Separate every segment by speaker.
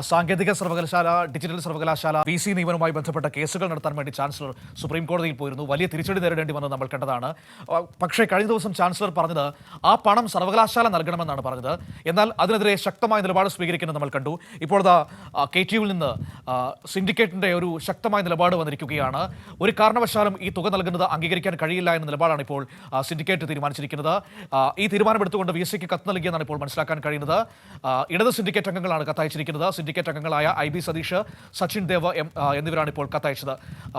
Speaker 1: സാങ്കേതിക സർവകലാശാല, ഡിജിറ്റൽ സർവകലാശാല VC നിയമനവുമായി ബന്ധപ്പെട്ട കേസുകൾ നടത്താൻ വേണ്ടി ചാൻസലർ സുപ്രീം കോടതിയിൽ പോയിരുന്നു. വലിയ തിരിച്ചടി നേരിടേണ്ടി വന്നത് നമ്മൾ കണ്ടതാണ്. പക്ഷേ കഴിഞ്ഞ ദിവസം ചാൻസലർ പറഞ്ഞത് ആ പണം സർവകലാശാല നൽകണമെന്നാണ് പറഞ്ഞത്. എന്നാൽ അതിനെതിരെ ശക്തമായ നിലപാട് സ്വീകരിക്കുന്നത് നമ്മൾ കണ്ടു. ഇപ്പോൾ KTUവിൽ നിന്ന് സിൻഡിക്കേറ്റിന്റെ ഒരു ശക്തമായ നിലപാട് വന്നിരിക്കുകയാണ്. ഒരു കാരണവശാലും ഈ തുക നൽകുന്നത് അംഗീകരിക്കാൻ കഴിയില്ല എന്ന നിലപാടാണ് ഇപ്പോൾ സിൻഡിക്കേറ്റ് തീരുമാനിച്ചിരിക്കുന്നത്. ഈ തീരുമാനമെടുത്തുകൊണ്ട് VCക്ക് കത്ത് നൽകിയെന്നാണ് ഇപ്പോൾ മനസ്സിലാക്കാൻ കഴിയുന്നത്. ഇടത് സിൻഡിക്കേറ്റ് അംഗങ്ങളാണ് കത്തയച്ചിരിക്കുന്നത്. സിൻഡിക്കേറ്റ് അംഗങ്ങളായ IB സതീഷ്, സച്ചിൻ ദേവ് എന്നിവരാണ് ഇപ്പോൾ കത്തയച്ചത്.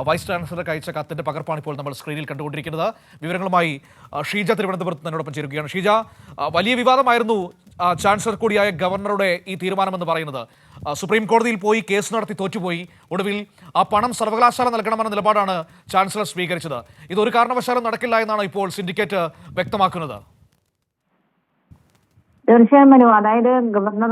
Speaker 1: വൈസ് ചാൻസലർക്ക് അയച്ച കത്തിന്റെ പകർപ്പാണ് ഇപ്പോൾ നമ്മൾ സ്ക്രീനിൽ കണ്ടുകൊണ്ടിരിക്കുന്നത്. വിവരങ്ങളുമായി ഷീജ തിരുവനന്തപുരത്ത് എന്നോടൊപ്പം ചേരുകയാണ്. ഷീജ, വലിയ വിവാദമായിരുന്നു ചാൻസലർ കൂടിയായ ഗവർണറുടെ ഈ തീരുമാനമെന്ന് പറയുന്നത്. സുപ്രീം കോടതിയിൽ പോയി കേസ് നടത്തി തോറ്റുപോയി. ഒടുവിൽ ആ പണം സർവകലാശാല നൽകണമെന്ന നിലപാടാണ് ചാൻസലർ സ്വീകരിച്ചത്. ഇതൊരു കാരണവശാലും നടക്കില്ല എന്നാണ് ഇപ്പോൾ സിൻഡിക്കേറ്റ് വ്യക്തമാക്കുന്നത്.
Speaker 2: തീർച്ചയായും മനു, അതായത് ഗവർണർ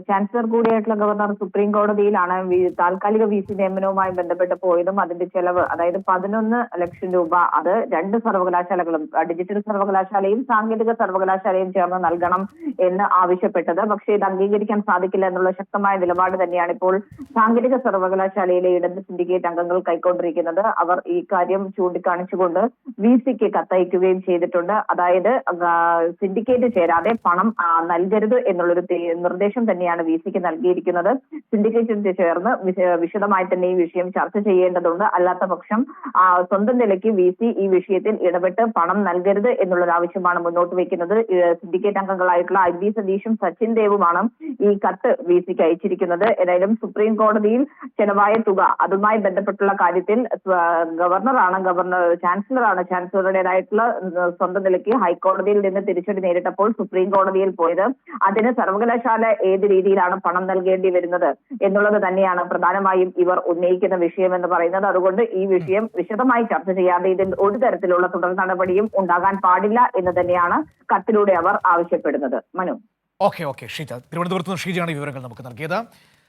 Speaker 2: ചാൻസലർ കൂടിയായിട്ടുള്ള ഗവർണർ സുപ്രീം കോടതിയിലാണ് താൽക്കാലിക VC നിയമനവുമായി ബന്ധപ്പെട്ട് പോയതും അതിന്റെ ചെലവ്, അതായത് 11 ലക്ഷം രൂപ അത് 2 സർവകലാശാലകളും, ഡിജിറ്റൽ സർവകലാശാലയും സാങ്കേതിക സർവകലാശാലയും ചേർന്ന് നൽകണം എന്ന് ആവശ്യപ്പെട്ടത്. പക്ഷേ ഇത് അംഗീകരിക്കാൻ സാധിക്കില്ല എന്നുള്ള ശക്തമായ നിലപാട് തന്നെയാണ് ഇപ്പോൾ സാങ്കേതിക സർവകലാശാലയിലെ ഇടത് സിൻഡിക്കേറ്റ് അംഗങ്ങൾ കൈക്കൊണ്ടിരിക്കുന്നത്. അവർ ഈ കാര്യം ചൂണ്ടിക്കാണിച്ചുകൊണ്ട് VCക്ക് കത്തയക്കുകയും ചെയ്തിട്ടുണ്ട്. അതായത് സിൻഡിക്കേറ്റ് ചേരാതെ പണം നൽകരുത് എന്നുള്ളൊരു നിർദ്ദേശം തന്നെയാണ് VCക്ക് നൽകിയിരിക്കുന്നത്. സിൻഡിക്കേറ്റിന് ചേർന്ന് വിശദമായി തന്നെ ഈ വിഷയം ചർച്ച ചെയ്യേണ്ടതുണ്ട്. അല്ലാത്ത പക്ഷം സ്വന്തം നിലയ്ക്ക് VC ഈ വിഷയത്തിൽ ഇടപെട്ട് പണം നൽകരുത് എന്നുള്ളൊരു ആവശ്യമാണ് മുന്നോട്ട് വെക്കുന്നത്. സിൻഡിക്കേറ്റ് അംഗങ്ങളായിട്ടുള്ള IB സതീഷും സച്ചിൻ ദേവുമാണ് ഈ കത്ത് VCക്ക് അയച്ചിരിക്കുന്നത്. ഏതായാലും സുപ്രീം കോടതിയിൽ ചെലവായ തുക, അതുമായി ബന്ധപ്പെട്ടുള്ള കാര്യത്തിൽ ചാൻസലറുടേതായിട്ടുള്ള സ്വന്തം നിലയ്ക്ക് ഹൈക്കോടതിയിൽ നിന്ന് തിരിച്ചടി നേരിട്ടപ്പോൾ സുപ്രീം കോടതിയിൽ പോയത്. അതിന് സർവകലാശാല ഏത് രീതിയിലാണ് പണം നൽകേണ്ടി വരുന്നത് എന്നുള്ളത് തന്നെയാണ് പ്രധാനമായും ഇവർ ഉന്നയിക്കുന്ന വിഷയം എന്ന് പറയുന്നത്. അതുകൊണ്ട് ഈ വിഷയം വിശദമായി ചർച്ച ചെയ്യാതെ ഇതിൽ ഒരു തരത്തിലുള്ള തുടർ നടപടിയും ഉണ്ടാകാൻ പാടില്ല എന്ന് തന്നെയാണ് കത്തിലൂടെ അവർ ആവശ്യപ്പെടുന്നത്. മനു.
Speaker 1: ഓക്കെ ഷീജ, തിരുവനന്തപുരത്ത് നിന്ന് ഷീജയാണ് വിവരങ്ങൾ നമുക്ക് നൽകിയത്.